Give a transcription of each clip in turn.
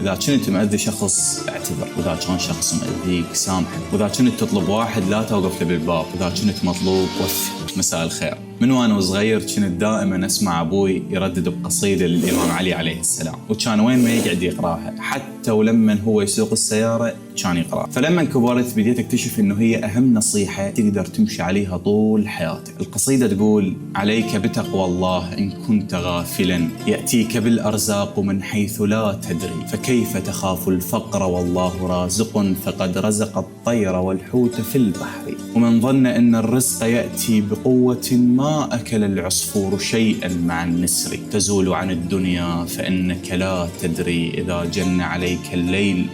إذا كنت مأذي شخص اعتذر، وإذا كان شخص مأذيك سامحه، وإذا كنت تطلب واحد لا توقف له بالباب، وإذا كنت مطلوب وفي. مساء الخير. من وانا وصغير كنت دائما اسمع ابوي يردد بقصيده للامام علي عليه السلام، وكان وين ما يقعد يقراها، حتى ولما هو يسوق السياره كان يقراها. فلما كبرت بديت اكتشف انه هي اهم نصيحه تقدر تمشي عليها طول حياتك. القصيده تقول: عليك بتقوى الله ان كنت غافلا، ياتيك بالارزاق من حيث لا تدري، فكيف تخاف الفقر والله رازق، فقد رزق الطير والحوت في البحر، ومن ظن ان الرزق ياتي بقوه ما أكل العصفور شيئا مع النسر، تزول عن الدنيا فإنك لا تدري، إذا جن عليك الليل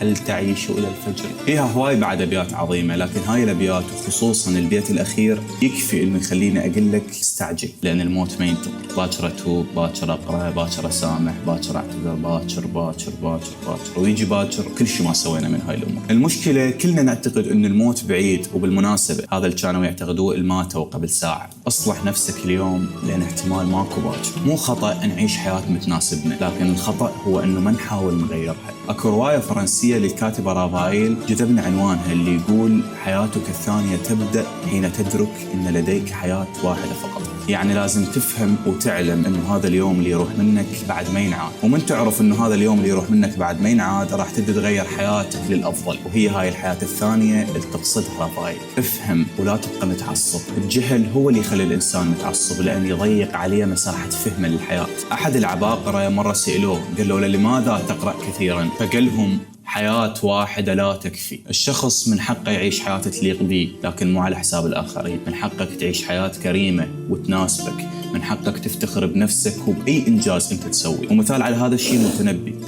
هل تعيش إلى الفجر. فيها هواي بعد أبيات عظيمة، لكن هاي الأبيات وخصوصا البيت الأخير يكفي إنه يخليني أقول لك استعجل، لأن الموت ما ينتظر. باكر أتوب، باكر أقرأ، باكر أسامح، باكر أعتذر، باكر باكر باكر باكر، ويجي باكر كل شيء ما سوينا من هاي الأمور. المشكلة كلنا نعتقد إن الموت بعيد، وبالمناسبة هذا اللي كانوا يعتقدوه الماتوا قبل ساعة. اصلح نفسك اليوم لأن احتمال ماكو باكر. مو خطأ نعيش حياة متناسبنا، لكن الخطأ هو إنه ما نحاول نغيرها. أكو رواية فرنسية للكاتبة رافائيل كتبنا عنوانها اللي يقول: حياتك الثانية تبدأ حين تدرك أن لديك حياة واحدة فقط. يعني لازم تفهم وتعلم أنه هذا اليوم اللي يروح منك بعد ما ينعاد، ومن تعرف أنه هذا اليوم اللي يروح منك بعد ما ينعاد راح تبدأ تغير حياتك للأفضل، وهي هاي الحياة الثانية اللي تقصدها رافائيل. افهم ولا تبقى متعصب. الجهل هو اللي يخلي الإنسان متعصب، لأن يضيق عليه مساحة فهمه للحياة. أحد العباقرة مرة سئلوه قالوا له: لماذا تقرأ كثيرا؟ فقالهم: حياة واحدة لا تكفي. الشخص من حقه يعيش حياة تليق به، لكن مو على حساب الآخرين. من حقك تعيش حياة كريمة وتناسبك، من حقك تفتخر بنفسك وبأي إنجاز أنت تسوي. ومثال على هذا الشيء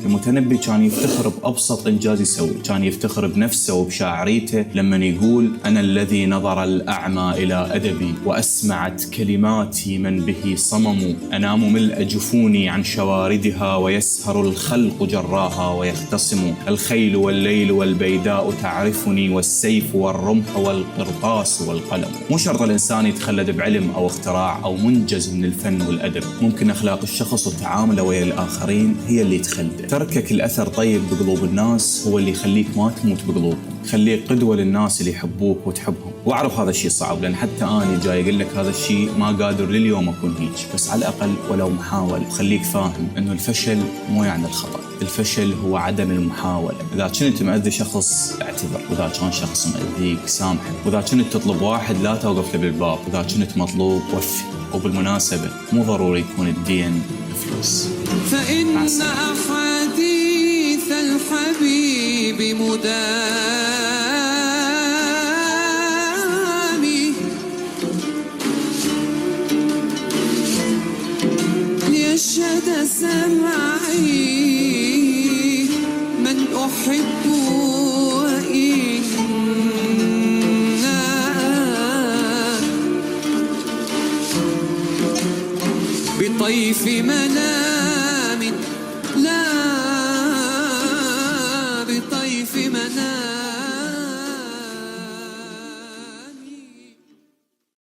المتنبي كان يفتخر بأبسط إنجاز يسوي، كان يفتخر بنفسه وبشاعريته لما يقول: أنا الذي نظر الأعمى إلى أدبي، وأسمعت كلماتي من به صمم، أنام ملء جفوني عن شواردها، ويسهر الخلق جراها ويختصم، الخيل والليل والبيداء تعرفني، والسيف والرمح والقرطاس والقلم. مو شرط الإنسان يتخلد بعلم أو اختراع أو منجز من الفن والأدب، ممكن أخلاق الشخص وتعامله ويا الآخرين هي اللي تخلده. تركك الأثر طيب بقلوب الناس هو اللي يخليك ما تموت بقلوبهم. خليك قدوة للناس اللي يحبوك وتحبهم. وأعرف هذا الشيء صعب، لأن حتى أنا جاي أقول لك هذا الشيء ما قادر لليوم أكون هيك، بس على الأقل ولو محاول. وخليك فاهم إنه الفشل مو يعني الخطأ، الفشل هو عدم المحاولة. إذا كنت مأذي شخص اعتذر، وإذا كان شخص مأذيك سامحه، وإذا كنت تطلب واحد لا توقف له بالباب، وإذا كنت مطلوب وفي. وبالمناسبة مو ضروري يكون الدين بفلوس. فإن أحاديث الحبيب مدامي، ليشهد سمعي من أحب، وإنا بطيف منام